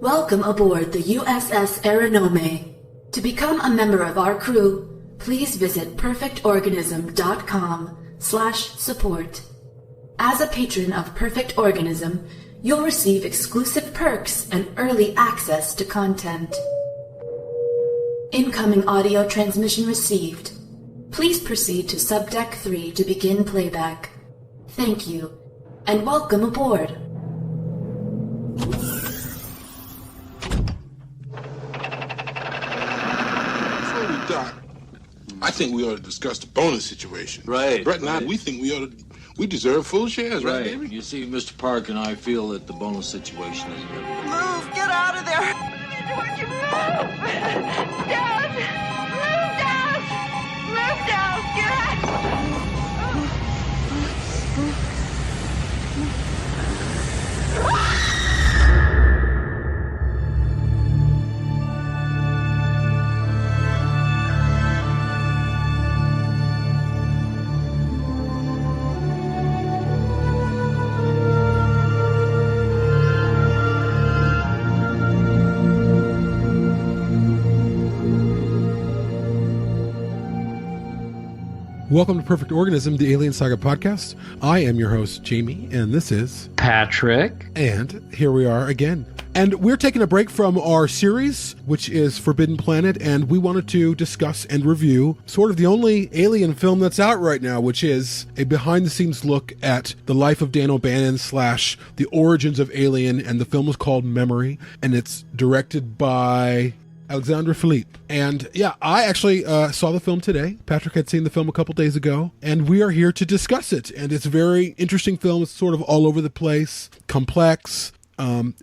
Welcome aboard the USS Aeronome. To become a member of our crew, please visit perfectorganism.com/support. As a patron of Perfect Organism, you'll receive exclusive perks and early access to content. Incoming audio transmission received. Please proceed to Subdeck 3 to begin playback. Thank you, and welcome aboard. Before we dock, I think we ought to discuss the bonus situation. Right. Brett and I, we think we deserve full shares, right, baby? You see, Mr. Park and I feel that the bonus situation is inevitable. Move! Get out of there! Don't you move! Don't! Move down! Move down! Get out! Welcome to Perfect Organism, the Alien Saga podcast. I am your host, Jamie, and this is Patrick. And here we are again. And we're taking a break from our series, which is Forbidden Planet, and we wanted to discuss and review sort of the only alien film that's out right now, which is a behind-the-scenes look at the life of Dan O'Bannon / the origins of Alien, and the film is called Memory, and it's directed by Alexandre Philippe. And yeah, I actually saw the film today. Patrick had seen the film a couple days ago, and we are here to discuss it. And it's a very interesting film. It's sort of all over the place, complex.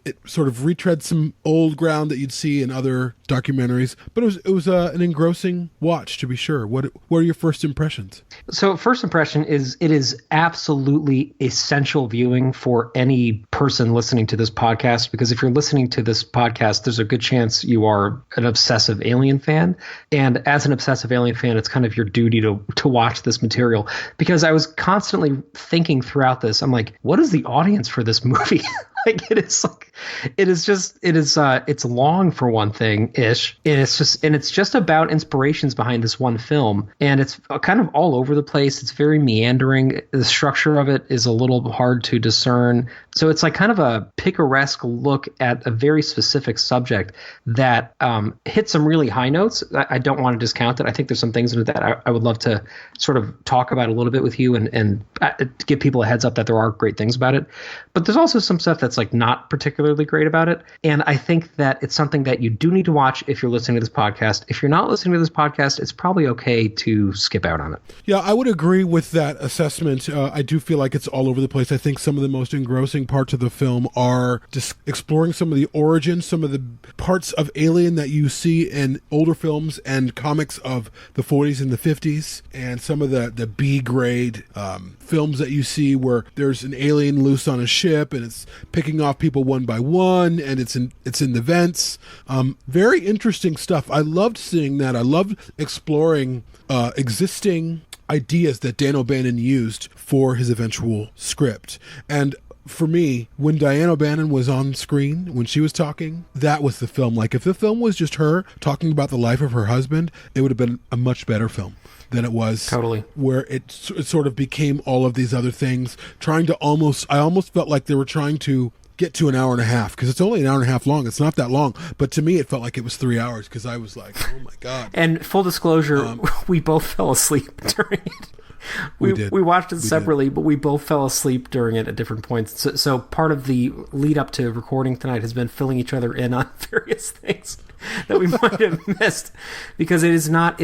It sort of retreads some old ground that you'd see in other documentaries, but it was an engrossing watch, to be sure. What are your first impressions? So first impression is it is absolutely essential viewing for any person listening to this podcast, because if you're listening to this podcast, there's a good chance you are an obsessive Alien fan. And as an obsessive Alien fan, it's kind of your duty to watch this material, because I was constantly thinking throughout this, I'm like, what is the audience for this movie? It's long for one thing ish. And it's just about inspirations behind this one film. And it's kind of all over the place. It's very meandering. The structure of it is a little hard to discern. So it's like kind of a picaresque look at a very specific subject that hits some really high notes. I don't want to discount it. I think there's some things in it that I would love to sort of talk about a little bit with you and give people a heads up that there are great things about it. But there's also some stuff that's like not particularly great about it. And I think that it's something that you do need to watch if you're listening to this podcast. If you're not listening to this podcast, it's probably okay to skip out on it. Yeah, I would agree with that assessment. I do feel like it's all over the place. I think some of the most engrossing parts of the film are just exploring some of the origins, some of the parts of Alien that you see in older films and comics of the 40s and the 50s, and some of the B-grade films that you see where there's an alien loose on a ship and it's picking off people one by one, and it's in the vents. Very interesting stuff. I loved seeing that. I loved exploring existing ideas that Dan O'Bannon used for his eventual script. And for me, when Diane O'Bannon was on screen, when she was talking, that was the film. Like, if the film was just her talking about the life of her husband, it would have been a much better film than it was. Totally. Where it sort of became all of these other things, I almost felt like they were trying to get to an hour and a half, because it's only an hour and a half long. It's not that long, but to me it felt like it was 3 hours, because I was like, oh my God. And full disclosure, we both fell asleep during it. We watched it separately, but we both fell asleep during it at different points. So part of the lead up to recording tonight has been filling each other in on various things that we might have missed, because it's not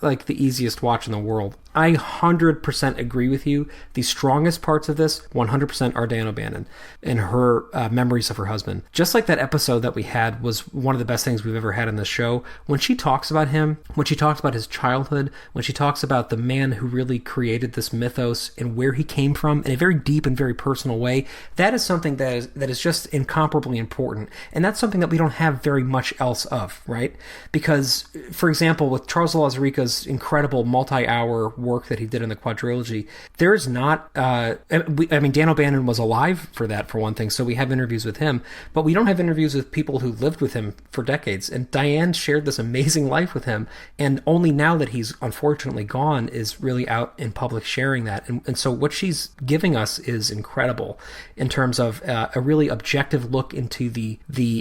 like the easiest watch in the world. I 100% agree with you. The strongest parts of this 100% are Dan O'Bannon and her memories of her husband. Just like that episode that we had was one of the best things we've ever had in this show. When she talks about him, when she talks about his childhood, when she talks about the man who really created this mythos and where he came from in a very deep and very personal way, that is something that is just incomparably important. And that's something that that we don't have very much else of, right? Because, for example, with Charles Lauzerica's incredible multi-hour work that he did in the quadrilogy, there's not... Dan O'Bannon was alive for that, for one thing, so we have interviews with him, but we don't have interviews with people who lived with him for decades. And Diane shared this amazing life with him, and only now that he's unfortunately gone is really out in public sharing that. And so what she's giving us is incredible in terms of a really objective look into the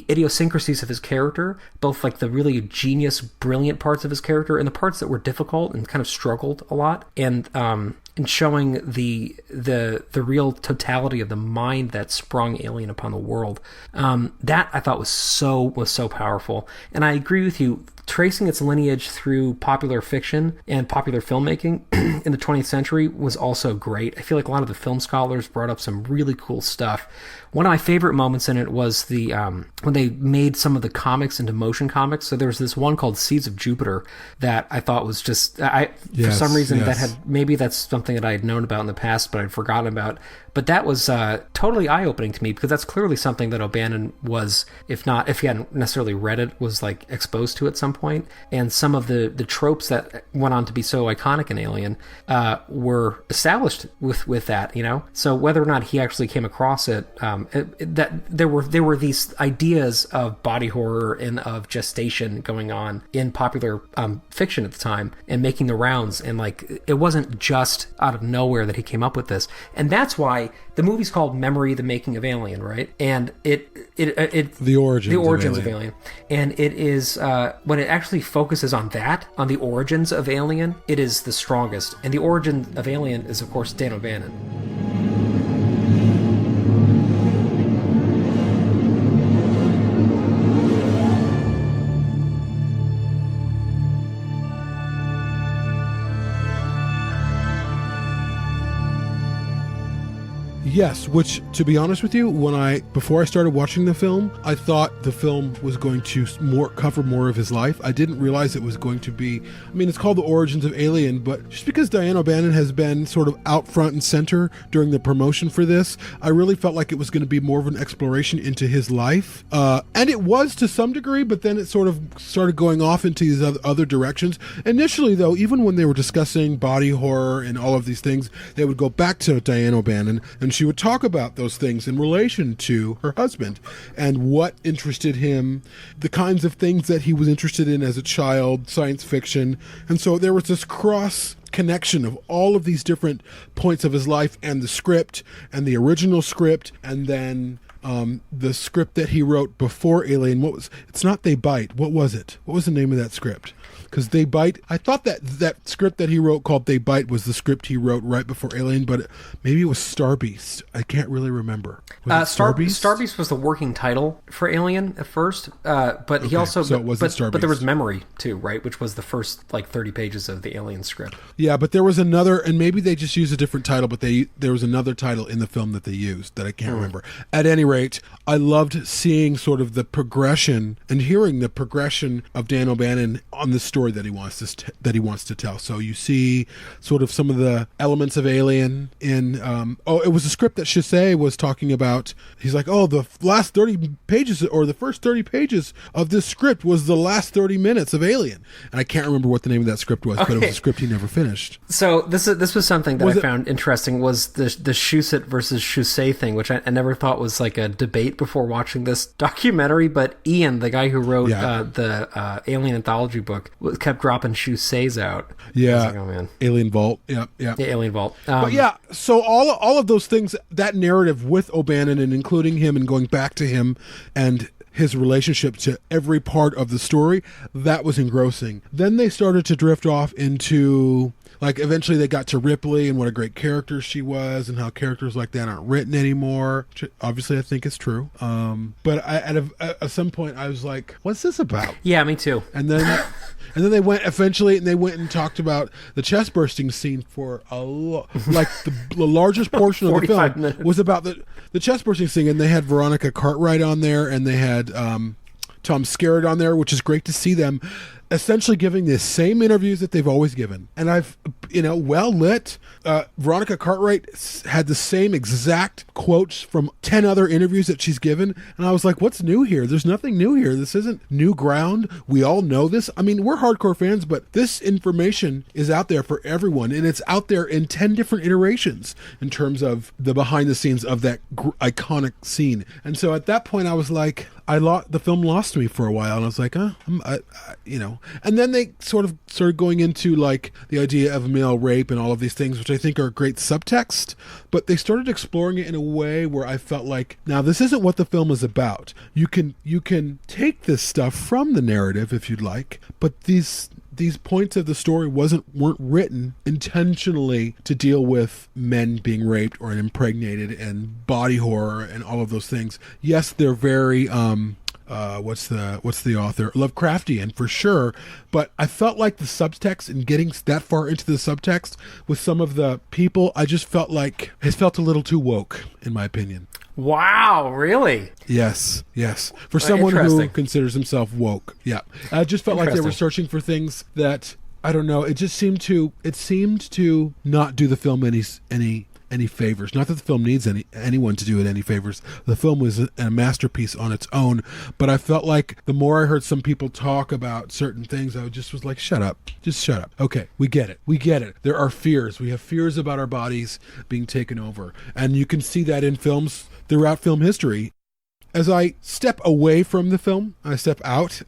idiosyncrasies of his character, both like the really genius, brilliant parts of his character and the parts that were difficult and kind of struggled a lot, and showing the real totality of the mind that sprung Alien upon the world. That I thought was so powerful. And I agree with you. Tracing its lineage through popular fiction and popular filmmaking in the 20th century was also great. I feel like a lot of the film scholars brought up some really cool stuff. One of my favorite moments in it was the when they made some of the comics into motion comics. So there was this one called Seeds of Jupiter that I thought was just for some reason that had, maybe that's something that I had known about in the past but I'd forgotten about. But that was totally eye-opening to me, because that's clearly something that O'Bannon was, if he hadn't necessarily read it, was like exposed to at some point. And some of the tropes that went on to be so iconic in Alien were established with that, you know. So whether or not he actually came across it, that there were these ideas of body horror and of gestation going on in popular fiction at the time and making the rounds, and like it wasn't just out of nowhere that he came up with this. And that's why the movie's called Memory: The Making of Alien, right? And it the origins of Alien. And it is when it actually focuses on the origins of Alien, it is the strongest. And the origin of Alien is, of course, Dan O'Bannon. Yes, which, to be honest with you, before I started watching the film, I thought the film was going to cover more of his life. I didn't realize it was going to be, it's called The Origins of Alien, but just because Diane O'Bannon has been sort of out front and center during the promotion for this, I really felt like it was going to be more of an exploration into his life. And it was to some degree, but then it sort of started going off into these other directions. Initially, though, even when they were discussing body horror and all of these things, they would go back to Diane O'Bannon, and she would talk about those things in relation to her husband and what interested him, the kinds of things that he was interested in as a child, science fiction. And so there was this cross connection of all of these different points of his life, and the script and the original script, and then the script that he wrote before Alien. It's not They Bite. What was it? What was the name of that script? Because They Bite, I thought that script that he wrote called They Bite was the script he wrote right before Alien, but maybe it was Starbeast. I can't really remember. Was it Starbeast? Starbeast was the working title for Alien at first, but he also... So it wasn't Starbeast. But there was Memory, too, right? Which was the first 30 pages of the Alien script. Yeah, but there was another, and maybe they just used a different title, but there was another title in the film that they used that I can't remember. At any rate, I loved seeing sort of the progression and hearing the progression of Dan O'Bannon on the story that he wants to tell. So you see sort of some of the elements of Alien in it was a script that Chissé was talking about. He's like, the last 30 pages or the first 30 pages of this script was the last 30 minutes of Alien, and I can't remember what the name of that script was, but it was a script he never finished. So this was something that I found interesting, was the Shusett versus Chissé thing, which I never thought was like a debate before watching this documentary, but Ian, the guy who wrote the Alien anthology book, kept dropping Chussé's out. Yeah. Like, oh man. Alien Vault. Yeah. Alien Vault. But yeah, so all of those things, that narrative with O'Bannon and including him and going back to him and his relationship to every part of the story, that was engrossing. Then they started to drift off into, eventually they got to Ripley and what a great character she was and how characters like that aren't written anymore. Which obviously I think is true. But at some point I was like, what's this about? Yeah, me too. And then they went and talked about the chest bursting scene for the largest portion of the film minutes. Was about the chest bursting scene, and they had Veronica Cartwright on there, and they had Tom Skerritt on there, which is great to see them. essentially giving the same interviews that they've always given. And I've, well lit. Veronica Cartwright had the same exact quotes from 10 other interviews that she's given. And I was like, what's new here? There's nothing new here. This isn't new ground. We all know this. I mean, we're hardcore fans, but this information is out there for everyone. And it's out there in 10 different iterations in terms of the behind the scenes of that iconic scene. And so at that point, I was like, the film lost me for a while, and I was like, and then they sort of started going into like the idea of male rape and all of these things, which I think are great subtext, but they started exploring it in a way where I felt like, now this isn't what the film is about. You can take this stuff from the narrative if you'd like, but these points of the story weren't written intentionally to deal with men being raped or impregnated and body horror and all of those things. Yes, they're very what's the author, Lovecraftian for sure, but I felt like the subtext and getting that far into the subtext with some of the people, I just felt like it felt a little too woke, in my opinion. Wow, really? Yes. For someone who considers himself woke. Yeah. I just felt like they were searching for things that, I don't know, it seemed to not do the film any favors. Not that the film needs anyone to do it any favors. The film was a masterpiece on its own, but I felt like the more I heard some people talk about certain things, I just was like, shut up. Just shut up. Okay, we get it. There are fears. We have fears about our bodies being taken over. And you can see that in films throughout film history. As I step away from the film, I step out.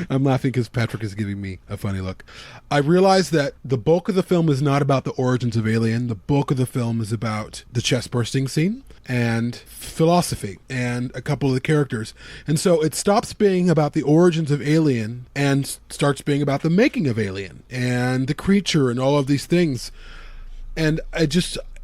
I'm laughing because Patrick is giving me a funny look. I realize that the bulk of the film is not about the origins of Alien. The bulk of the film is about the chest bursting scene and philosophy and a couple of the characters. And so it stops being about the origins of Alien and starts being about the making of Alien and the creature and all of these things. And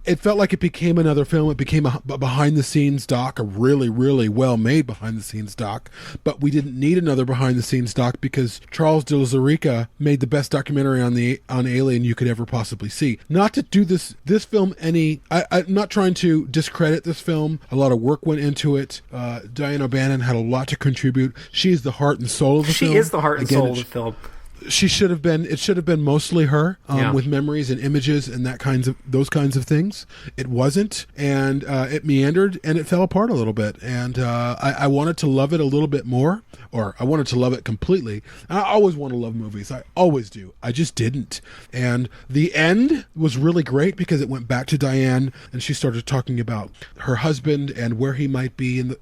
it felt like it became another film. It became a behind-the-scenes doc, a really, really well-made behind-the-scenes doc. But we didn't need another behind-the-scenes doc because Charles de Lauzirika made the best documentary on Alien you could ever possibly see. Not to do this film any... I'm not trying to discredit this film. A lot of work went into it. Diane O'Bannon had a lot to contribute. She's the heart and soul of the film. She is the heart and soul of the film. It should have been mostly her, with memories and images and those kinds of things. It wasn't, and it meandered and it fell apart a little bit. And I wanted to love it a little bit more, or I wanted to love it completely. I always want to love movies. I always do. I just didn't. And the end was really great because it went back to Diane and she started talking about her husband and where he might be. And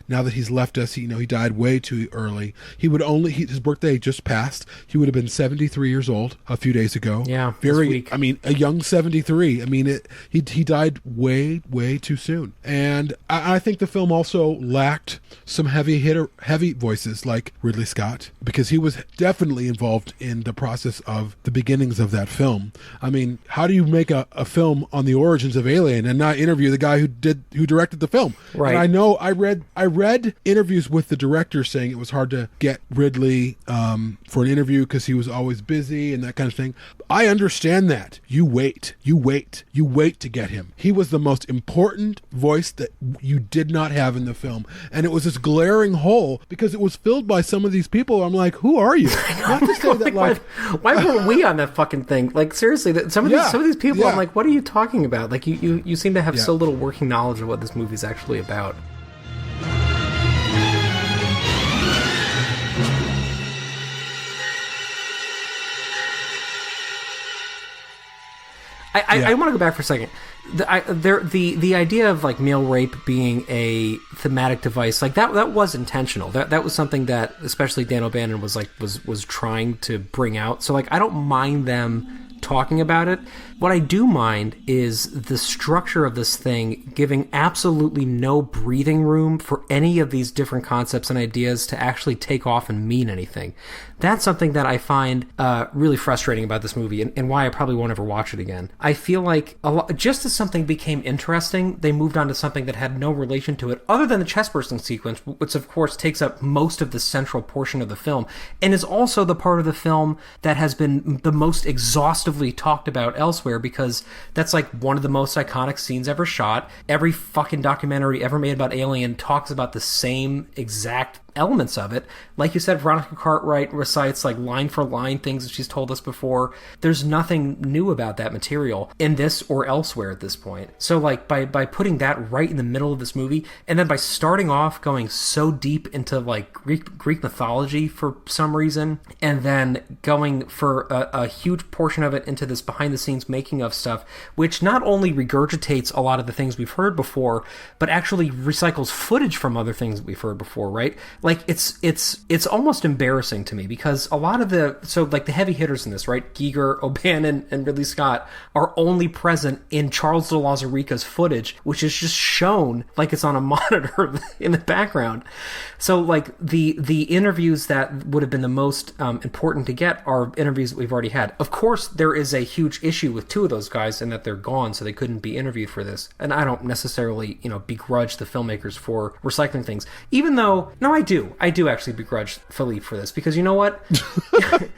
now that he's left us, he died way too early. His birthday just passed. He would have been 73 years old a few days ago. Yeah, a young 73. I mean, he died way too soon. And I think the film also lacked some heavy voices like Ridley Scott, because he was definitely involved in the process of the beginnings of that film. I mean, how do you make a film on the origins of Alien and not interview the guy who directed the film? Right. And I know I read interviews with the director saying it was hard to get Ridley for an interview because he was always busy and that kind of thing. I understand that. You wait to get him. He was the most important voice that you did not have in the film. And it was this glaring hole because it was filled by some of these people. I'm like, who are you? Not to say that why weren't we on that fucking thing? Like, seriously, some of these people, I'm like, what are you talking about? Like, you seem to have so little working knowledge of what this movie's actually about. I want to go back for a second. The idea of like male rape being a thematic device, like that was intentional. That was something that especially Dan O'Bannon was trying to bring out. So like I don't mind them talking about it. What I do mind is the structure of this thing giving absolutely no breathing room for any of these different concepts and ideas to actually take off and mean anything. That's something that I find really frustrating about this movie and why I probably won't ever watch it again. I feel like just as something became interesting, they moved on to something that had no relation to it other than the chest bursting sequence, which of course takes up most of the central portion of the film and is also the part of the film that has been the most exhaustively talked about elsewhere, because that's like one of the most iconic scenes ever shot. Every fucking documentary ever made about Alien talks about the same exact elements of it. Like you said, Veronica Cartwright recites like line for line things that she's told us before. There's nothing new about that material in this or elsewhere at this point. So like by putting that right in the middle of this movie, and then by starting off going so deep into like Greek mythology for some reason, and then going for a huge portion of it into this behind the scenes making of stuff, which not only regurgitates a lot of the things we've heard before, but actually recycles footage from other things that we've heard before, right? Like it's almost embarrassing to me, because a lot of the heavy hitters in this, right? Giger, O'Bannon, and Ridley Scott are only present in Charles de Lauzirika's footage, which is just shown like it's on a monitor in the background. So like the interviews that would have been the most important to get are interviews that we've already had. Of course, there is a huge issue with two of those guys in that they're gone, so they couldn't be interviewed for this. And I don't necessarily, begrudge the filmmakers for recycling things. Even though, no, I do actually begrudge Philippe for this, because you know what?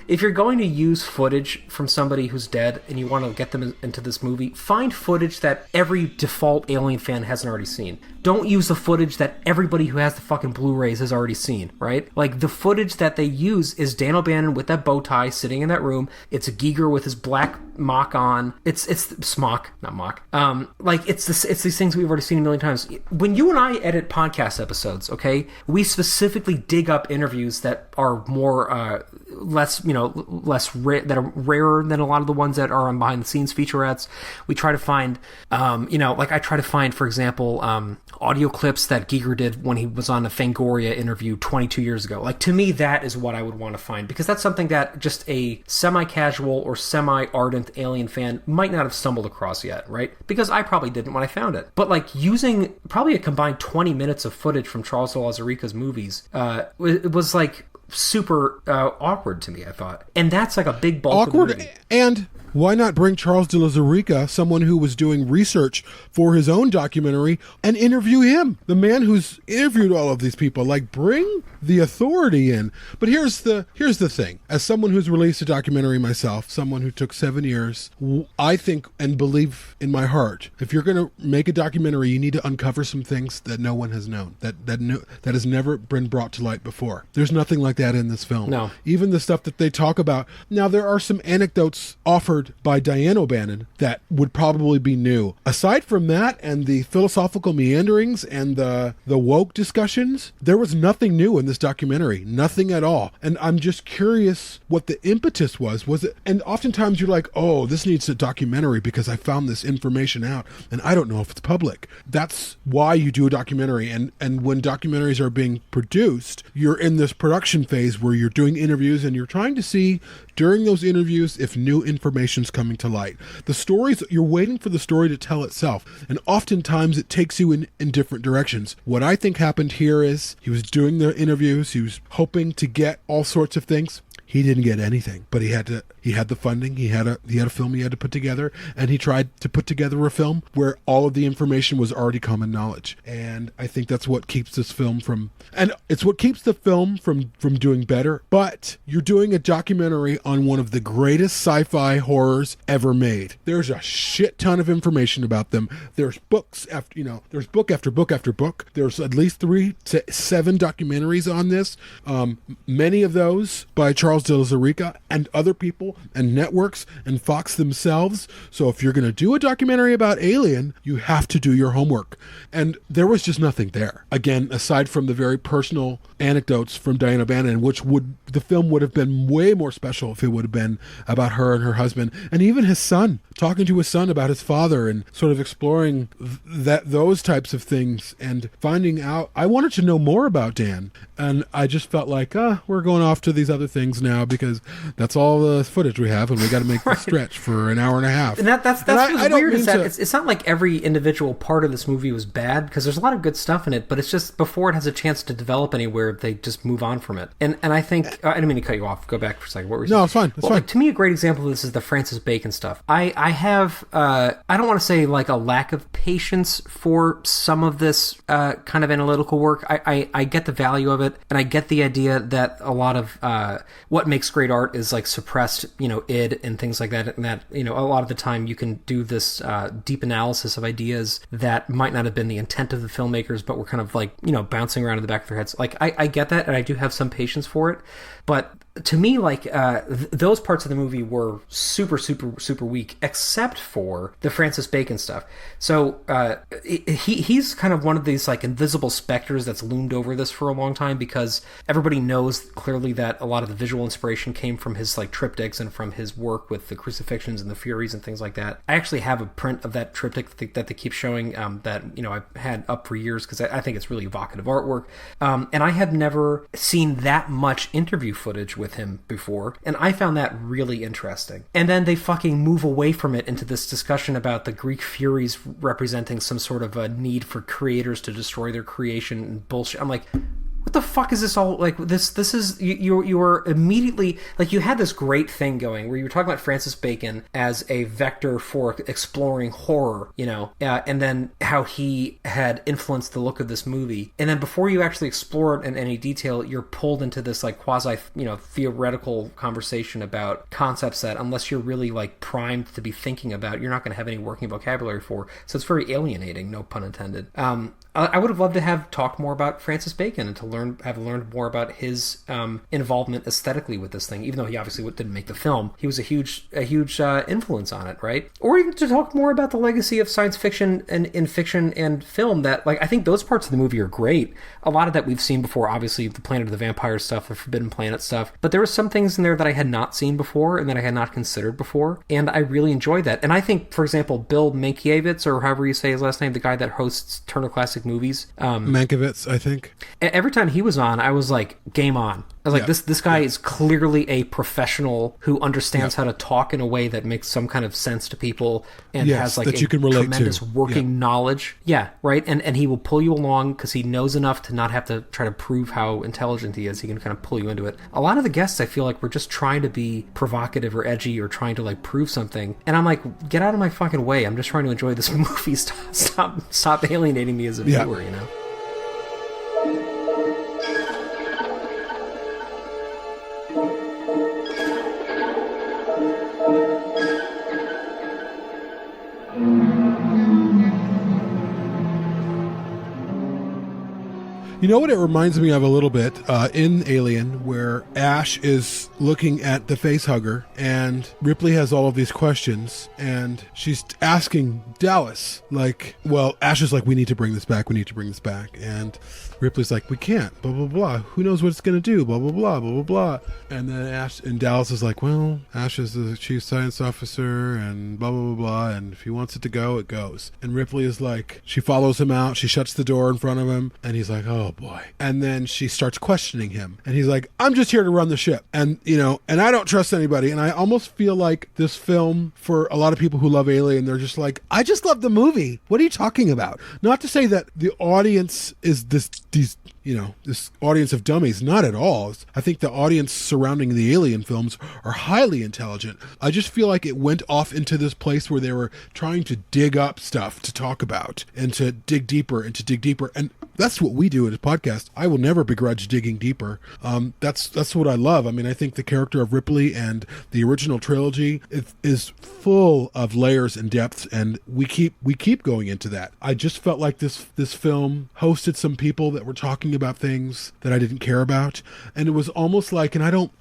If you're going to use footage from somebody who's dead and you want to get them into this movie, find footage that every default Alien fan hasn't already seen. Don't use the footage that everybody who has the fucking Blu-rays has already seen, right? Like, the footage that they use is Dan O'Bannon with that bow tie sitting in that room. It's a Giger with his black mock on. It's smock, not mock. It's these things we've already seen a million times. When you and I edit podcast episodes, okay, we specifically dig up interviews that are more that are rarer than a lot of the ones that are on behind the scenes featurettes. We try to find, I try to find, for example, audio clips that Giger did when he was on a Fangoria interview 22 years ago. Like, to me, that is what I would want to find, because that's something that just a semi-casual or semi-ardent Alien fan might not have stumbled across yet, right? Because I probably didn't when I found it. But like, using probably a combined 20 minutes of footage from Charles de Lauzirika's movies, it was like super awkward to me, I thought. And that's like a big bulk of the movie. And why not bring Charles de Lauzirika, someone who was doing research for his own documentary, and interview him? The man who's interviewed all of these people. Like, bring the authority in. But here's the thing. As someone who's released a documentary myself, someone who took 7 years, I think and believe in my heart, if you're going to make a documentary, you need to uncover some things that no one has known, that has never been brought to light before. There's nothing like that in this film. No. Even the stuff that they talk about. Now, there are some anecdotes offered by Diane O'Bannon that would probably be new. Aside from that and the philosophical meanderings and the woke discussions, there was nothing new in this documentary. Nothing at all. And I'm just curious what the impetus was. Was it? And oftentimes you're like, oh, this needs a documentary because I found this information out and I don't know if it's public. That's why you do a documentary. And when documentaries are being produced, you're in this production phase where you're doing interviews and you're trying to see during those interviews if new information's coming to light. The stories, you're waiting for the story to tell itself, and oftentimes it takes you in different directions. What I think happened here is he was doing the interviews, he was hoping to get all sorts of things. He didn't get anything, but he had the funding, he had a film he had to put together, and he tried to put together a film where all of the information was already common knowledge. And I think that's what keeps this film from doing better. But you're doing a documentary on one of the greatest sci-fi horrors ever made. There's a shit ton of information about them. There's books there's book after book after book. There's at least 3 to 7 documentaries on this. Many of those by Charles de Lauzirika and other people and networks and Fox themselves. So if you're going to do a documentary about Alien, you have to do your homework. And there was just nothing there. Again, aside from the very personal anecdotes from Diane O'Bannon, the film would have been way more special if it would have been about her and her husband and even his son, talking to his son about his father and sort of exploring those types of things and finding out. I wanted to know more about Dan, and I just felt like, we're going off to these other things now because that's all the footage we have, and we got to make the stretch for an hour and a half. And that's what's weird is that it's not like every individual part of this movie was bad, because there's a lot of good stuff in it, but it's just before it has a chance to develop anywhere, they just move on from it. And I think I didn't mean to cut you off. Go back for a second. What were you saying? No, it's fine. It's fine. Like, to me, a great example of this is the Francis Bacon stuff. I have I don't want to say like a lack of patience for some of this kind of analytical work. I get the value of it, and I get the idea that a lot of what makes great art is like suppressed, id and things like that. And that, a lot of the time you can do this deep analysis of ideas that might not have been the intent of the filmmakers, but were kind of like, bouncing around in the back of their heads. Like, I get that, and I do have some patience for it. But to me, like, those parts of the movie were super, super, super weak, except for the Francis Bacon stuff. So he's kind of one of these, like, invisible specters that's loomed over this for a long time, because everybody knows clearly that a lot of the visual inspiration came from his, like, triptychs and from his work with the crucifixions and the Furies and things like that. I actually have a print of that triptych that they keep showing that, I've had up for years, because I think it's really evocative artwork. And I have never seen that much interview footage with him before, and I found that really interesting. And then they fucking move away from it into this discussion about the Greek Furies representing some sort of a need for creators to destroy their creation and bullshit. I'm like, what the fuck is this all like? This is you were immediately like, you had this great thing going where you were talking about Francis Bacon as a vector for exploring horror, and then how he had influenced the look of this movie, and then before you actually explore it in any detail, you're pulled into this like quasi theoretical conversation about concepts that, unless you're really like primed to be thinking about, you're not going to have any working vocabulary for. So it's very alienating, no pun intended. I would have loved to have talked more about Francis Bacon and to have learned more about his involvement aesthetically with this thing. Even though he obviously didn't make the film, he was a huge influence on it, right? Or even to talk more about the legacy of science fiction and in fiction and film. That, like, I think those parts of the movie are great. A lot of that we've seen before. Obviously, the Planet of the Vampires stuff, the Forbidden Planet stuff. But there were some things in there that I had not seen before and that I had not considered before, and I really enjoyed that. And I think, for example, Bill Mankiewicz, or however you say his last name, the guy that hosts Turner Classic Movies, Mankiewicz, I think. Every time he was on, I was like, game on. I was like, this guy is clearly a professional who understands how to talk in a way that makes some kind of sense to people and has like that you can relate tremendous to. Working knowledge. Yeah, right? And he will pull you along because he knows enough to not have to try to prove how intelligent he is. He can kind of pull you into it. A lot of the guests, I feel like, were just trying to be provocative or edgy or trying to like prove something. And I'm like, get out of my fucking way. I'm just trying to enjoy this movie. Stop alienating me as a viewer, You know what it reminds me of a little bit in Alien, where Ash is looking at the facehugger and Ripley has all of these questions and she's asking Dallas, like, well, Ash is like, we need to bring this back. And Ripley's like, we can't, blah, blah, blah. Who knows what it's going to do, blah, blah, blah, blah, blah, blah. And then Dallas is like, well, Ash is the chief science officer and blah, blah, blah, blah. And if he wants it to go, it goes. And Ripley is like, she follows him out. She shuts the door in front of him. And he's like, oh boy. And then she starts questioning him. And he's like, I'm just here to run the ship. And, and I don't trust anybody. And I almost feel like this film, for a lot of people who love Alien, they're just like, I just love the movie. What are you talking about? Not to say that the audience is this audience of dummies. Not at all. I think the audience surrounding the Alien films are highly intelligent. I just feel like it went off into this place where they were trying to dig up stuff to talk about and to dig deeper and to dig deeper. And that's what we do at a podcast. I will never begrudge digging deeper. That's what I love. I mean, I think the character of Ripley and the original trilogy is full of layers and depths, and we keep going into that. I just felt like this film hosted some people that were talking about things that I didn't care about, and it was almost like, and I don't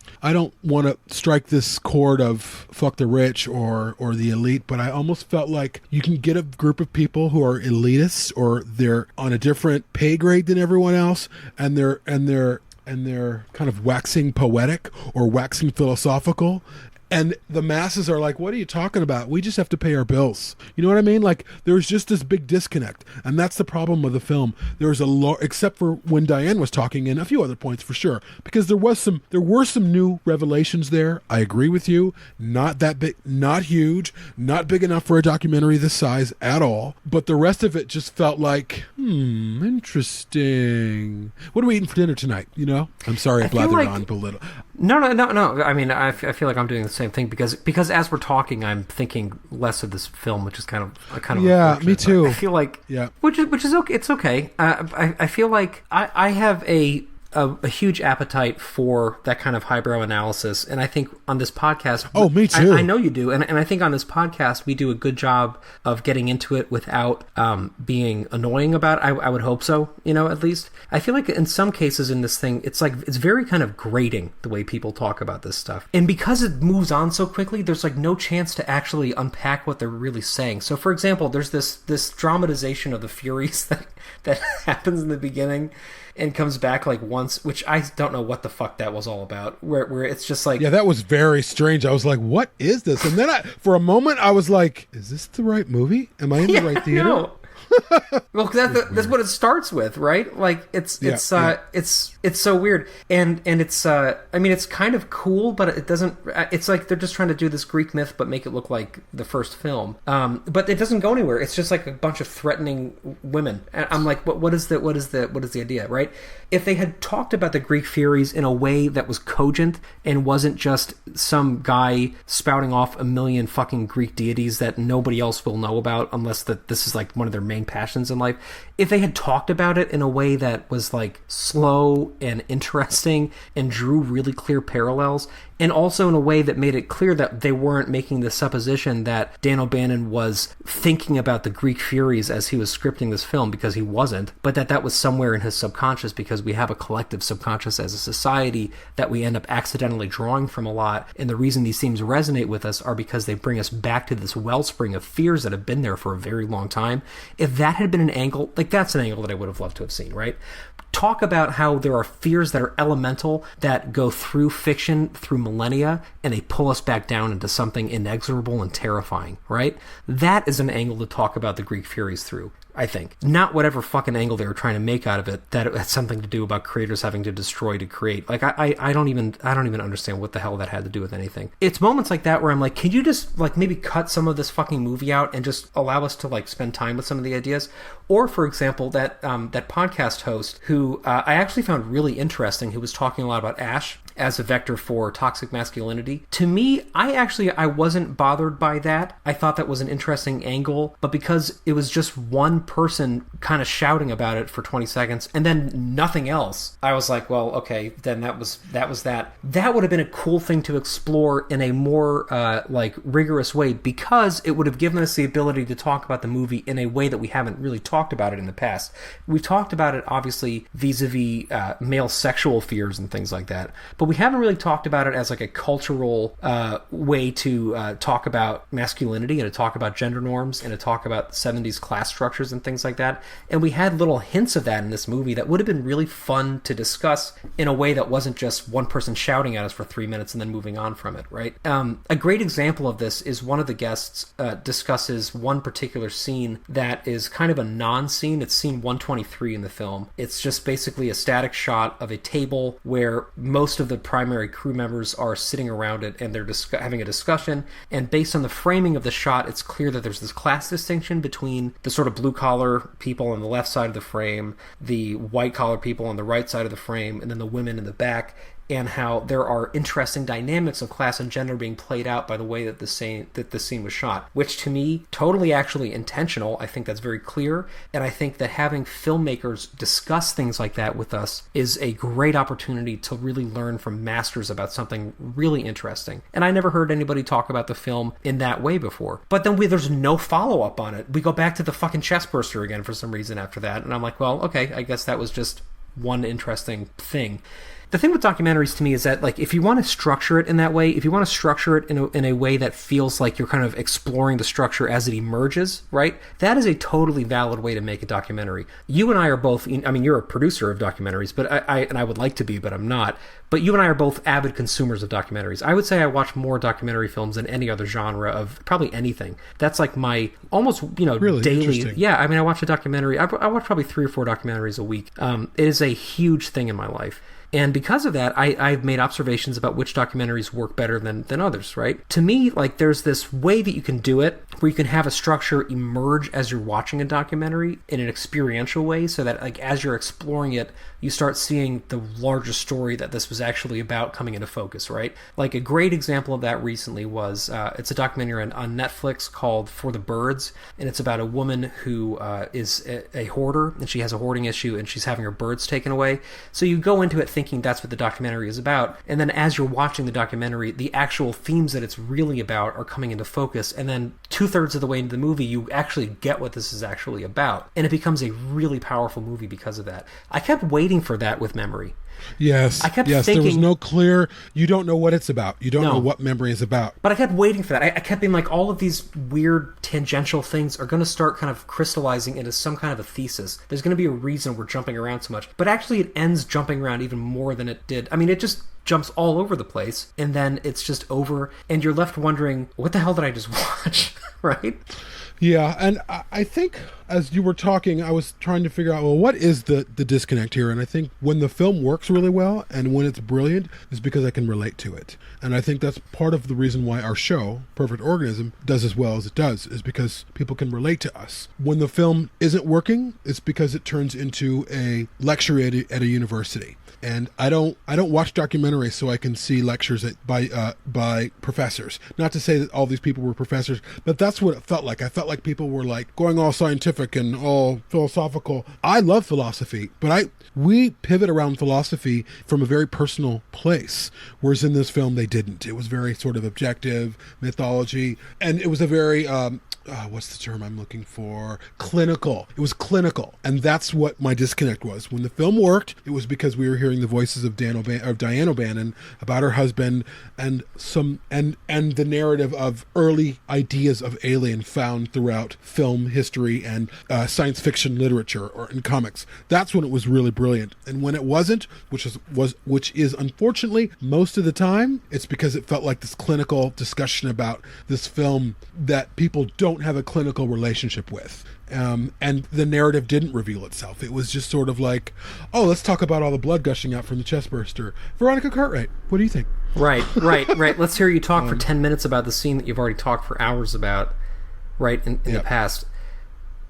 want to strike this chord of fuck the rich or the elite, but I almost felt like you can get a group of people who are elitists or they're on a different pay grade than everyone else, and they're kind of waxing poetic or waxing philosophical. And the masses are like, what are you talking about? We just have to pay our bills. You know what I mean? Like, there's just this big disconnect. And that's the problem with the film. There's except for when Diane was talking, and a few other points for sure. Because there were some new revelations there. I agree with you. Not that big, not huge, not big enough for a documentary this size at all. But the rest of it just felt like, interesting. What are we eating for dinner tonight? I'm sorry I blathered on a little. No. I mean, I feel like I'm doing the same thing because as we're talking, I'm thinking less of this film, which is kind of yeah, me too. I feel like which is okay. It's okay. I feel like I have a a huge appetite for that kind of highbrow analysis, and I think on this podcast... Oh, me too. I know you do, and I think on this podcast we do a good job of getting into it without being annoying about it. I would hope so, at least. I feel like in some cases in this thing, it's very kind of grating the way people talk about this stuff. And because it moves on so quickly, there's no chance to actually unpack what they're really saying. So, for example, there's this dramatization of the Furies that happens in the beginning and comes back once, which I don't know what the fuck that was all about, where it's just yeah, that was very strange. I was like, what is this? And then for a moment I was like, is this the right movie? Am I in the right theater? No. Well, that's what it starts with, right? It's so weird, and it's it's kind of cool, but it doesn't. It's like they're just trying to do this Greek myth, but make it look like the first film. But it doesn't go anywhere. It's just like a bunch of threatening women. And I'm like, what is the idea, right? If they had talked about the Greek Furies in a way that was cogent and wasn't just some guy spouting off a million fucking Greek deities that nobody else will know about, unless that this is one of their main passions in life. If they had talked about it in a way that was slow and interesting and drew really clear parallels, and also in a way that made it clear that they weren't making the supposition that Dan O'Bannon was thinking about the Greek Furies as he was scripting this film, because he wasn't, but that was somewhere in his subconscious, because we have a collective subconscious as a society that we end up accidentally drawing from a lot, and the reason these themes resonate with us are because they bring us back to this wellspring of fears that have been there for a very long time. If that had been an angle, that's an angle that I would have loved to have seen, right? Talk about how there are fears that are elemental that go through fiction, through millennia, and they pull us back down into something inexorable and terrifying, right? That is an angle to talk about the Greek Furies through, I think. Not whatever fucking angle they were trying to make out of it, that it had something to do about creators having to destroy to create. I don't even understand what the hell that had to do with anything. It's moments like that where I'm like, can you just maybe cut some of this fucking movie out and just allow us to spend time with some of the ideas? Or, for example, that podcast host who I actually found really interesting, who was talking a lot about Ash as a vector for toxic masculinity. To me, I wasn't bothered by that. I thought that was an interesting angle, but because it was just one person kind of shouting about it for 20 seconds and then nothing else, I was like, well, okay, then that was that. That would have been a cool thing to explore in a more rigorous way, because it would have given us the ability to talk about the movie in a way that we haven't really talked about it in the past. We've talked about it obviously vis-a-vis male sexual fears and things like that, but we haven't really talked about it as a cultural way to talk about masculinity and to talk about gender norms and to talk about 70s class structures and things like that. And we had little hints of that in this movie that would have been really fun to discuss in a way that wasn't just one person shouting at us for 3 minutes and then moving on from it, right? A great example of this is one of the guests discusses one particular scene that is kind of a non-scene. It's scene 123 in the film. It's just basically a static shot of a table where most of the primary crew members are sitting around it and they're having a discussion, and based on the framing of the shot, it's clear that there's this class distinction between the sort of blue-collar people on the left side of the frame, the white-collar people on the right side of the frame, and then the women in the back, and how there are interesting dynamics of class and gender being played out by the way that the scene was shot, which to me, totally actually intentional. I think that's very clear, and I think that having filmmakers discuss things like that with us is a great opportunity to really learn from masters about something really interesting. And I never heard anybody talk about the film in that way before. But then there's no follow-up on it. We go back to the fucking chestburster again for some reason after that, and I'm like, well, okay, I guess that was just one interesting thing. The thing with documentaries to me is that, if you want to structure it in that way, if you want to structure it in a way that feels like you're kind of exploring the structure as it emerges, right? That is a totally valid way to make a documentary. You and I are both, you're a producer of documentaries, but I would like to be, but I'm not. But you and I are both avid consumers of documentaries. I would say I watch more documentary films than any other genre of probably anything. That's my almost, really daily. Yeah, I watch a documentary. I watch probably 3 or 4 documentaries a week. It is a huge thing in my life. And because of that, I've made observations about which documentaries work better than others, right? To me, like, there's this way that you can do it where you can have a structure emerge as you're watching a documentary in an experiential way, so that, like, as you're exploring it, you start seeing the larger story that this was actually about coming into focus, right? Like, a great example of that recently was, it's a documentary on Netflix called For the Birds, and it's about a woman who is a hoarder, and she has a hoarding issue, and she's having her birds taken away. So you go into it thinking that's what the documentary is about, and then as you're watching the documentary, the actual themes that it's really about are coming into focus, and then 2/3 of the way into the movie, you actually get what this is actually about, and it becomes a really powerful movie because of that. I kept waiting for that with Memory. Yes, I kept thinking, there was no clear, you don't know what it's about. You don't know what Memory is about. But I kept waiting for that. I kept being like, all of these weird tangential things are going to start kind of crystallizing into some kind of a thesis. There's going to be a reason we're jumping around so much. But actually it ends jumping around even more than it did. I mean, it just jumps all over the place, and then it's just over, and you're left wondering, what the hell did I just watch? Right? Yeah, and I think as you were talking, I was trying to figure out, well, what is the disconnect here? And I think when the film works really well and when it's brilliant is because I can relate to it. And I think that's part of the reason why our show, Perfect Organism, does as well as it does, is because people can relate to us. When the film isn't working, it's because it turns into a lecture at a university. And I don't watch documentaries so I can see lectures by professors. Not to say that all these people were professors, but that's what it felt like. I felt like people were like going all scientific and all philosophical. I love philosophy, but we pivot around philosophy from a very personal place, whereas in this film they didn't. It was very sort of objective mythology, and it was a very what's the term I'm looking for? Clinical. It was clinical. And that's what my disconnect was. When the film worked, it was because we were hearing the voices of Diane O'Bannon about her husband and the narrative of early ideas of Alien found throughout film history and science fiction literature or in comics. That's when it was really brilliant. And when it wasn't, which is unfortunately most of the time, it's because it felt like this clinical discussion about this film that people don't have a clinical relationship with. And the narrative didn't reveal itself. It was just sort of like, oh, let's talk about all the blood gushing out from the chest burster. Veronica Cartwright, what do you think? Right. Let's hear you talk for 10 minutes about the scene that you've already talked for hours about, right, in the past.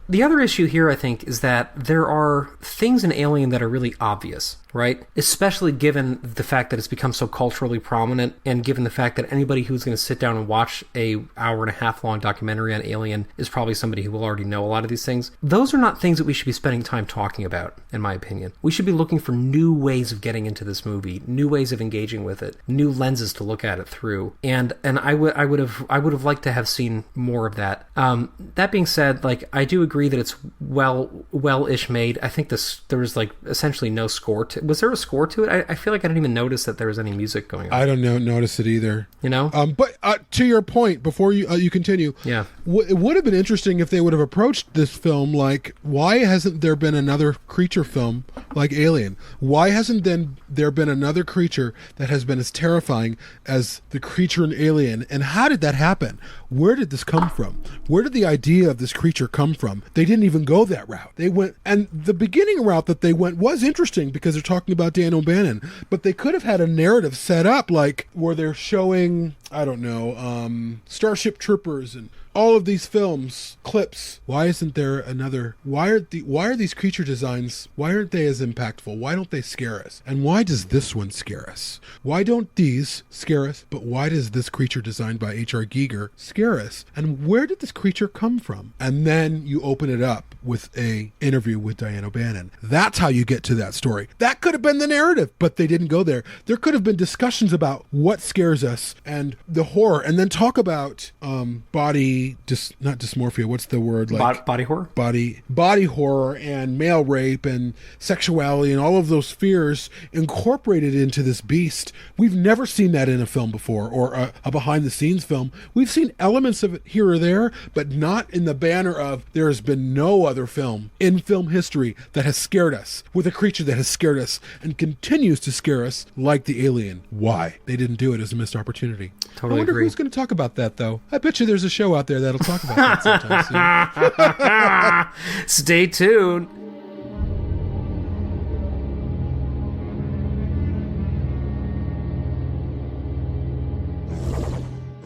The other issue here, I think, is that there are things in Alien that are really obvious, right? Especially given the fact that it's become so culturally prominent, and given the fact that anybody who's going to sit down and watch a hour and a half long documentary on Alien is probably somebody who will already know a lot of these things. Those are not things that we should be spending time talking about, in my opinion. We should be looking for new ways of getting into this movie, new ways of engaging with it, new lenses to look at it through. And I would have liked to have seen more of that. That being said, like, I do agree that it's well-ish made. I think there was like essentially no score to. Was there a score to it? I feel like I didn't even notice that there was any music going on. I don't notice it either. You know? But to your point, before you continue, yeah, it would have been interesting if they would have approached this film like, why hasn't there been another creature film like Alien? Why hasn't there been another creature that has been as terrifying as the creature in Alien? And how did that happen? Where did this come from? Where did the idea of this creature come from? They didn't even go that route. They went, and the beginning route that they went was interesting because they're talking about Dan O'Bannon, but they could have had a narrative set up like where they're showing, I don't know, Starship Troopers and all of these films, clips. Why isn't there another? Why are these creature designs, why aren't they as impactful? Why don't they scare us? And why does this one scare us? Why don't these scare us, but why does this creature designed by H.R. Giger scare us? And where did this creature come from? And then you open it up with a interview with Diane O'Bannon. That's how you get to that story. That could have been the narrative, but they didn't go there. There could have been discussions about what scares us and the horror, and then talk about not dysmorphia, what's the word? Like body horror? Body horror and male rape and sexuality and all of those fears incorporated into this beast. We've never seen that in a film before, or a behind the scenes film. We've seen elements of it here or there, but not in the banner of there has been no other film in film history that has scared us with a creature that has scared us and continues to scare us like the Alien. Why? They didn't do it as a missed opportunity. Totally I wonder agree. Who's going to talk about that, though. I bet you there's a show out there that'll talk about that sometime soon. Stay tuned.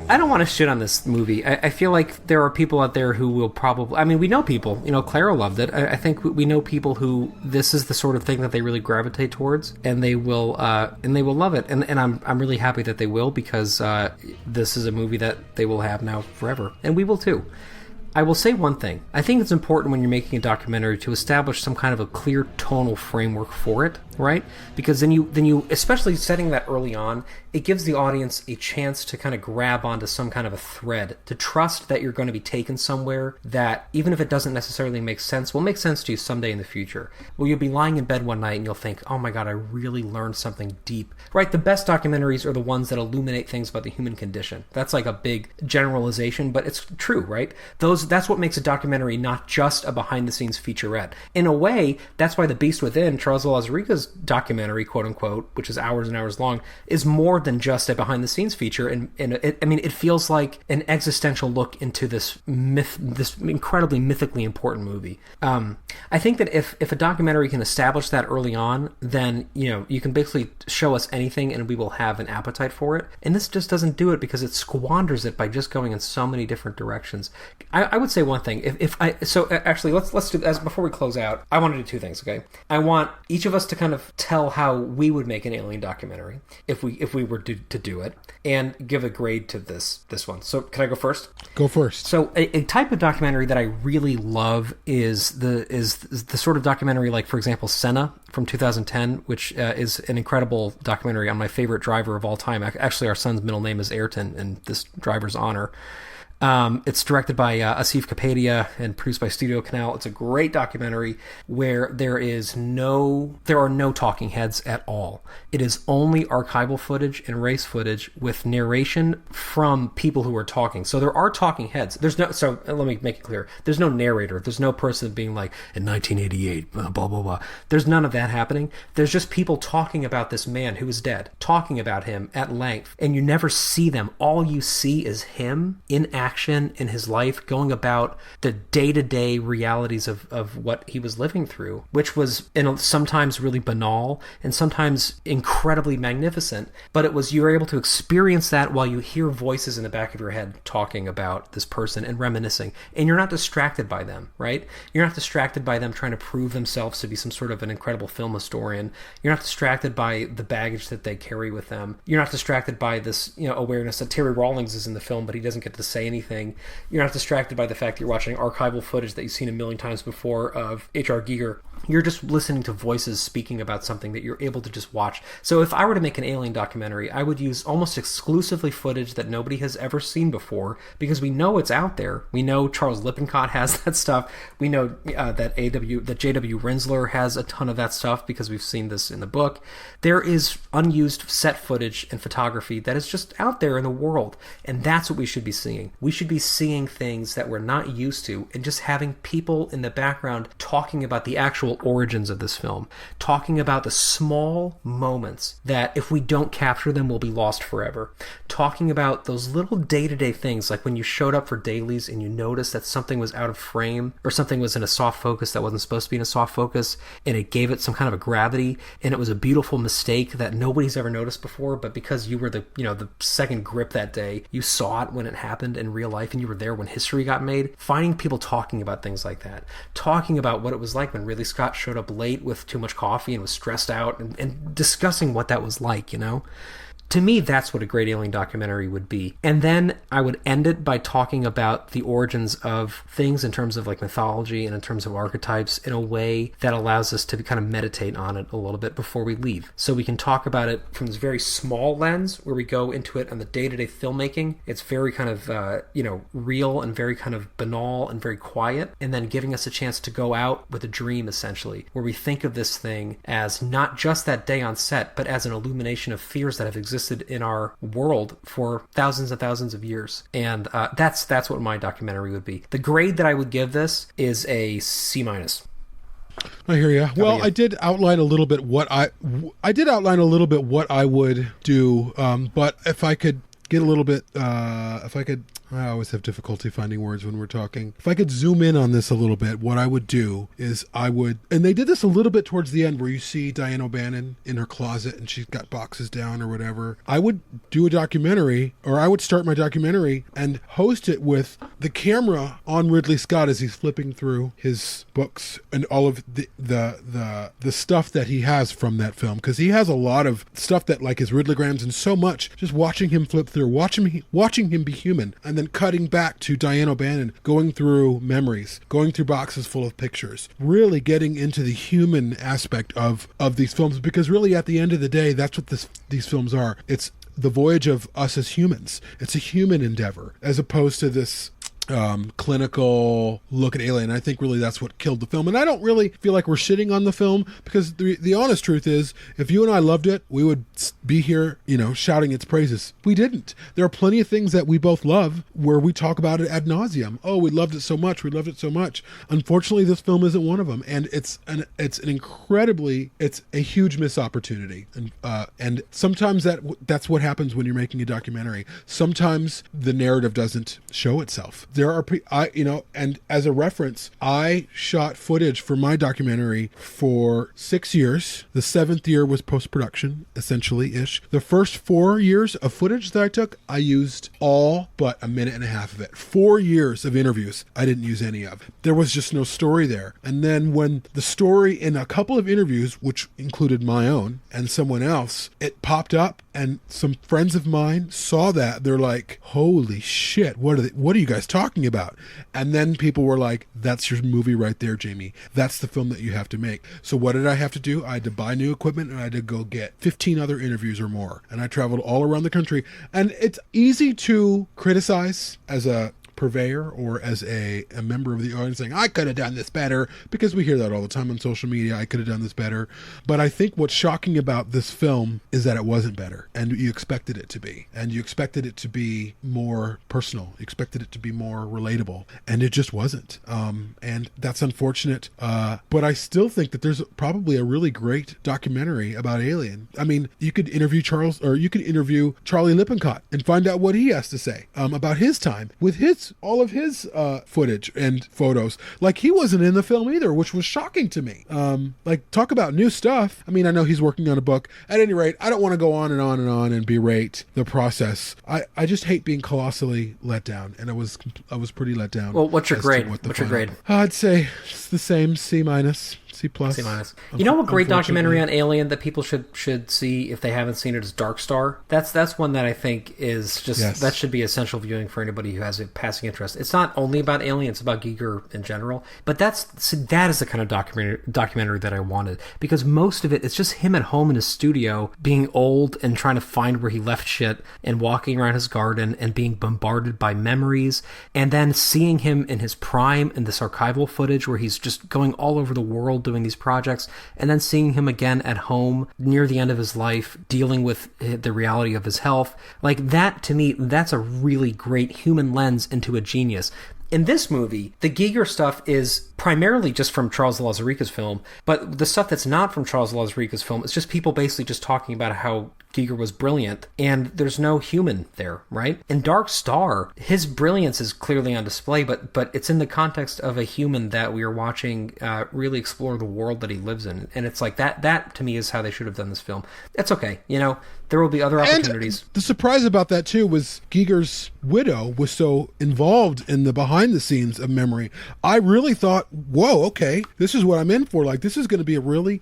I don't want to shit on this movie. I feel like there are people out there who will probably... I mean, we know people. Clara loved it. I think we know people who this is the sort of thing that they really gravitate towards, and they will love it. And I'm really happy that they will, because this is a movie that they will have now forever, and we will too. I will say one thing. I think it's important when you're making a documentary to establish some kind of a clear tonal framework for it, right? Because then you, especially setting that early on, it gives the audience a chance to kind of grab onto some kind of a thread, to trust that you're going to be taken somewhere that, even if it doesn't necessarily make sense, will make sense to you someday in the future. Well, you'll be lying in bed one night and you'll think, oh my God, I really learned something deep, right? The best documentaries are the ones that illuminate things about the human condition. That's like a big generalization, but it's true, right? That's what makes a documentary not just a behind-the-scenes featurette. In a way, that's why The Beast Within, Charles Lazariga's documentary, quote-unquote, which is hours and hours long, is more than just a behind-the-scenes feature. And it feels like an existential look into this incredibly mythically important movie. I think that if a documentary can establish that early on, then, you can basically show us anything and we will have an appetite for it. And this just doesn't do it, because it squanders it by just going in so many different directions. I would say one thing. Actually, let's do as before we close out. I want to do two things. Okay, I want each of us to kind of tell how we would make an alien documentary if we were to do it, and give a grade to this one. So can I go first? Go first. So a type of documentary that I really love is the sort of documentary, like, for example, Senna from 2010, which is an incredible documentary on my favorite driver of all time. Actually, our son's middle name is Ayrton, in this driver's honor. It's directed by Asif Kapadia and produced by Studio Canal. It's a great documentary where there are no talking heads at all. It is only archival footage and race footage with narration from people who are talking. So there are talking heads. So let me make it clear. There's no narrator. There's no person being like, in 1988, blah, blah, blah. There's none of that happening. There's just people talking about this man who is dead, talking about him at length, and you never see them. All you see is him in action in his life, going about the day-to-day realities of what he was living through, which was sometimes really banal and sometimes incredibly magnificent, but you were able to experience that while you hear voices in the back of your head talking about this person and reminiscing, and you're not distracted by them, right? You're not distracted by them trying to prove themselves to be some sort of an incredible film historian. You're not distracted by the baggage that they carry with them. You're not distracted by this, awareness that Terry Rawlings is in the film, but he doesn't get to say anything. You're not distracted by the fact that you're watching archival footage that you've seen a million times before of H.R. Giger. You're just listening to voices speaking about something that you're able to just watch. So if I were to make an alien documentary, I would use almost exclusively footage that nobody has ever seen before, because we know it's out there. We know Charles Lippincott has that stuff. We know that J.W. Rinsler has a ton of that stuff, because we've seen this in the book. There is unused set footage and photography that is just out there in the world, and that's what we should be seeing. We should be seeing things that we're not used to, and just having people in the background talking about the actual origins of this film, talking about the small moments that if we don't capture them will be lost forever, talking about those little day-to-day things, like when you showed up for dailies and you noticed that something was out of frame, or something was in a soft focus that wasn't supposed to be in a soft focus, and it gave it some kind of a gravity, and it was a beautiful mistake that nobody's ever noticed before, but because you were the second grip that day, you saw it when it happened in real life, and you were there when history got made. Finding people talking about things like that, talking about what it was like when Ridley Scott showed up late with too much coffee and was stressed out, and discussing what that was like, To me, that's what a great alien documentary would be. And then I would end it by talking about the origins of things in terms of like mythology and in terms of archetypes in a way that allows us to kind of meditate on it a little bit before we leave. So we can talk about it from this very small lens where we go into it on the day-to-day filmmaking. It's very kind of, real and very kind of banal and very quiet. And then giving us a chance to go out with a dream, essentially, where we think of this thing as not just that day on set, but as an illumination of fears that have existed in our world for thousands and thousands of years. And that's what my documentary would be. The grade that I would give this is a C-. I hear you. Well, I did outline a little bit what I would do. But if I could get a little bit, if I could, I always have difficulty finding words when we're talking. If I could zoom in on this a little bit, what I would do is and they did this a little bit towards the end where you see Diane O'Bannon in her closet and she's got boxes down or whatever. I would do a documentary, or I would start my documentary and host it with the camera on Ridley Scott as he's flipping through his books and all of the stuff that he has from that film. Because he has a lot of stuff that, like his Ridleygrams and so much, just watching him flip through, watching him be human, and then cutting back to Diane O'Bannon going through memories, going through boxes full of pictures, really getting into the human aspect of these films. Because really at the end of the day, that's what these films are. It's the voyage of us as humans. It's a human endeavor as opposed to this clinical look at Alien. I think really that's what killed the film. And I don't really feel like we're shitting on the film, because the honest truth is, if you and I loved it, we would be here, shouting its praises. We didn't. There are plenty of things that we both love where we talk about it ad nauseum. Oh, we loved it so much. We loved it so much. Unfortunately, this film isn't one of them. And it's a huge missed opportunity. And sometimes that's what happens when you're making a documentary. Sometimes the narrative doesn't show itself. There are, and as a reference, I shot footage for my documentary for 6 years. The 7th year was post-production, essentially-ish. The first 4 years of footage that I took, I used all but a minute and a half of it. 4 years of interviews, I didn't use any of. There was just no story there. And then when the story in a couple of interviews, which included my own and someone else, it popped up, and some friends of mine saw that. They're like, holy shit, what are you guys talking about? And then people were like, that's your movie right there, Jamie. That's the film that you have to make. So what did I have to do? I had to buy new equipment, and I had to go get 15 other interviews or more. And I traveled all around the country. And it's easy to criticize as a purveyor or as a member of the audience saying, I could have done this better, because we hear that all the time on social media. I could have done this better. But I think what's shocking about this film is that it wasn't better, and you expected it to be, and you expected it to be more personal, you expected it to be more relatable, and it just wasn't. And that's unfortunate. But I still think that there's probably a really great documentary about Alien. I mean, you could interview Charlie Lippincott and find out what he has to say about his time with all of his footage and photos. Like, he wasn't in the film either, which was shocking to me. Like, talk about new stuff. I mean, I know he's working on a book. At any rate, I don't want to go on and on and on and berate the process. I just hate being colossally let down, and I was pretty let down. Well, what's your grade? What's your grade? I'd say it's the same, C-. C+. C-. You know what great documentary on Alien that people should see if they haven't seen it is Dark Star. That's one that I think is just that should be essential viewing for anybody who has a passing interest. It's not only about Alien, it's about Giger in general. But that is the kind of documentary that I wanted, because most of it's just him at home in his studio being old and trying to find where he left shit and walking around his garden and being bombarded by memories, and then seeing him in his prime in this archival footage where he's just going all over the world doing these projects, and then seeing him again at home near the end of his life dealing with the reality of his health. Like, that, to me, that's a really great human lens into a genius. In this movie, the Giger stuff is primarily just from Charles Lauzarica's film, but the stuff that's not from Charles Lauzarica's film is just people basically just talking about how Giger was brilliant, and there's no human there, right? In Dark Star, his brilliance is clearly on display, but it's in the context of a human that we are watching really explore the world that he lives in, and it's like that to me is how they should have done this film. That's okay, there will be other opportunities. And the surprise about that too was Giger's widow was so involved in the behind the scenes of memory. I really thought, whoa, okay, this is what I'm in for. Like, this is going to be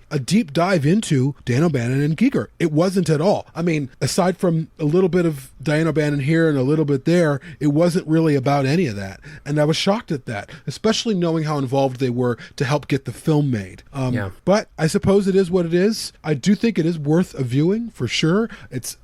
a deep dive into Dan O'Bannon and Giger. It wasn't at all. I mean, aside from a little bit of Diane O'Bannon here and a little bit there, it wasn't really about any of that. And I was shocked at that, especially knowing how involved they were to help get the film made. But I suppose it is what it is. I do think it is worth a viewing for sure.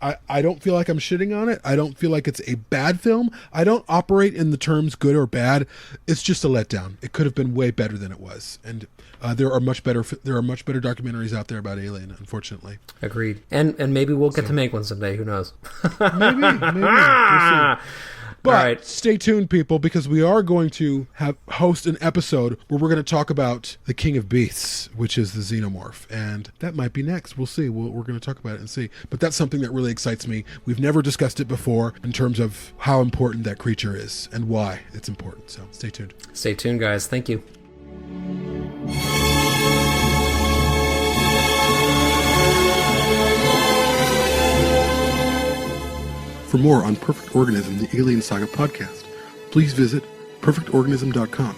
I don't feel like I'm shitting on it. I don't feel like it's a bad film. I don't operate in the terms good or bad. It's just a letdown. It could have been way better than it was. And there are much better documentaries out there about Alien, unfortunately. Agreed. And maybe we'll get to make one someday. Who knows? Maybe. We'll see. But stay tuned, people, because we are going to host an episode where we're going to talk about the king of beasts, which is the xenomorph. And that might be next. We'll see. We're going to talk about it and see. But that's something that really excites me. We've never discussed it before in terms of how important that creature is and why it's important. So stay tuned. Stay tuned, guys. Thank you. For more on Perfect Organism, the Alien Saga podcast, please visit perfectorganism.com.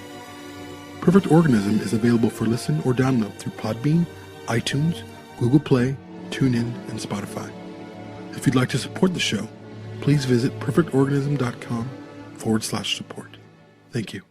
Perfect Organism is available for listen or download through Podbean, iTunes, Google Play, TuneIn, and Spotify. If you'd like to support the show, please visit perfectorganism.com/support. Thank you.